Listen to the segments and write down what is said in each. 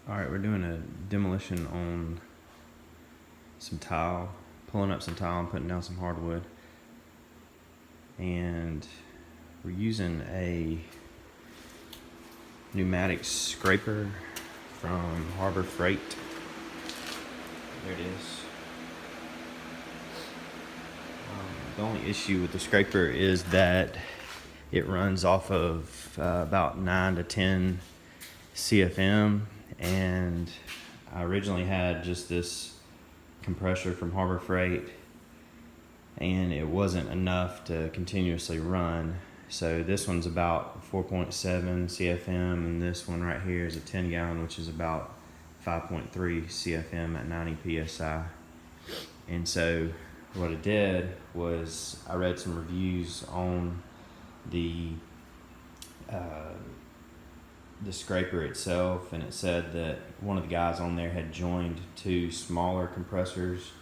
Alright, we're doing a demolition on some tile, pulling up some tile and putting down some hardwood. And we're using a pneumatic scraper from Harbor Freight. There it is. The only issue with the scraper is that it runs off of about 9 to 10 CFM, and I originally had just this compressor from Harbor Freight, and it wasn't enough to continuously run. So this one's about 4.7 CFM, and this one right here is a 10 gallon, which is about 5.3 CFM at 90 PSI. And so what I did was I read some reviews on the scraper itself, and it said that one of the guys on there had joined two smaller compressors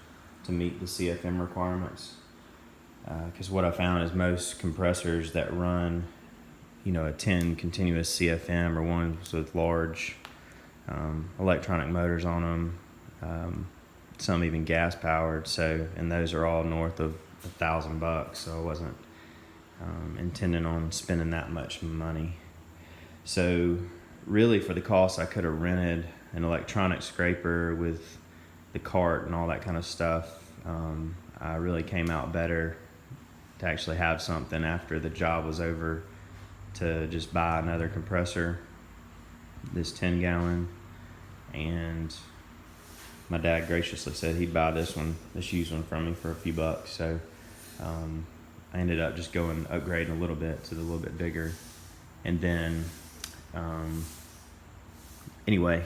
to meet the CFM requirements. Because what I found is most compressors that run, a 10 continuous CFM are ones with large electronic motors on them, some even gas powered. So, and those are all north of $1,000. So I wasn't intending on spending that much money. So really, for the cost, I could have rented an electronic scraper with the cart and all that kind of stuff. I really came out better to actually have something after the job was over, to just buy another compressor, this 10 gallon, and my dad graciously said he'd buy this used one from me for a few bucks. So I ended up just upgrading a little bit to the little bit bigger. And then anyway,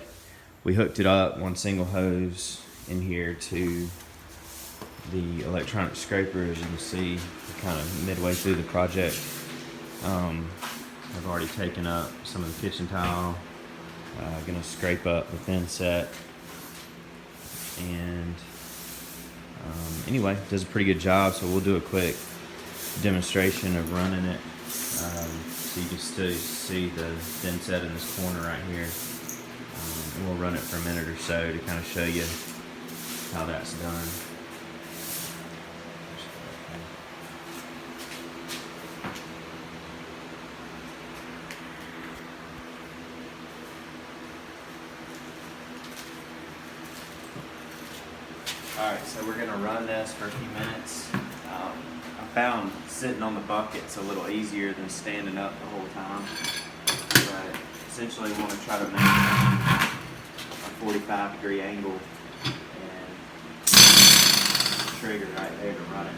we hooked it up, one single hose in here to the electronic scraper. As you can see, we're kind of midway through the project. I've already taken up some of the kitchen tile, gonna scrape up the thin set, and anyway, does a pretty good job. So we'll do a quick demonstration of running it. So you can still see the thin set in this corner right here. And we'll run it for a minute or so to kind of show you how that's done. Alright, so we're going to run this for a few minutes. I found sitting on the bucket's a little easier than standing up the whole time. But essentially, we want to try to maintain a 45-degree angle and trigger right there to run it.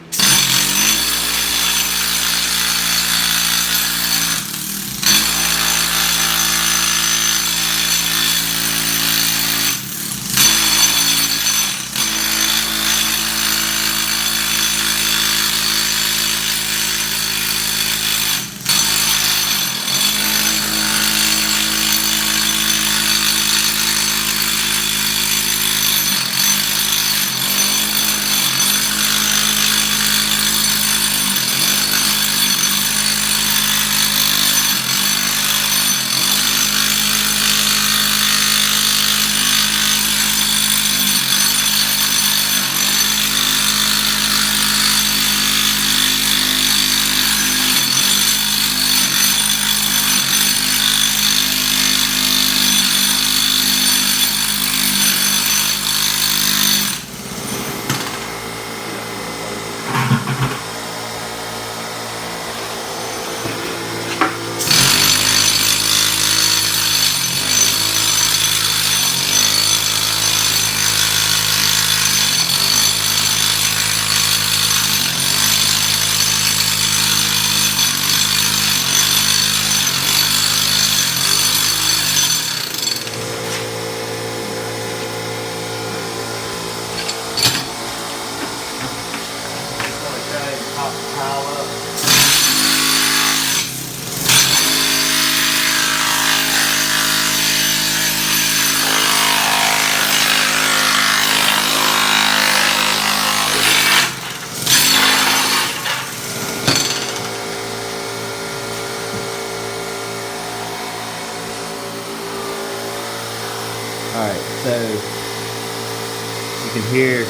Alright, so you can hear 2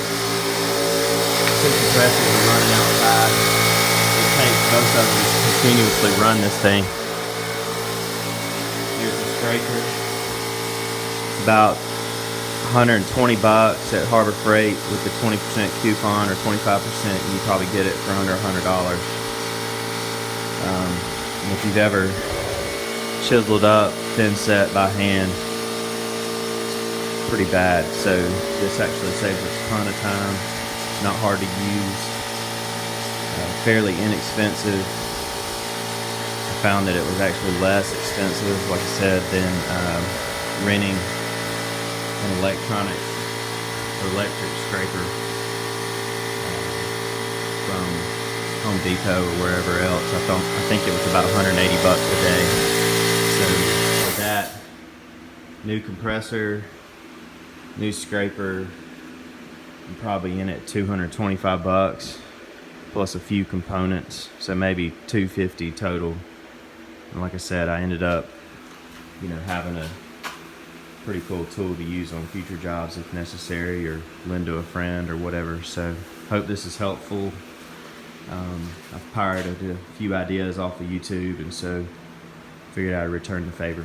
compressors are running outside. It takes both of them to continuously run this thing. Here's the scraper. It's about $120 at Harbor Freight with the 20% coupon, or 25%, and you probably get it for under $100. And if you've ever chiseled up thin set by hand, it's pretty bad. So this actually saves a ton of time. It's not hard to use, fairly inexpensive. I found that it was actually less expensive, like I said, than renting an electronic or electric scraper from Home Depot or wherever else. I think it was about $180 a day. So for that, new compressor, new scraper, I'm probably in at $225 plus a few components, so maybe $250 total. And like I said, I ended up, having a pretty cool tool to use on future jobs if necessary, or lend to a friend or whatever. So hope this is helpful. I've pirated a few ideas off of YouTube, and so figured I'd return the favor.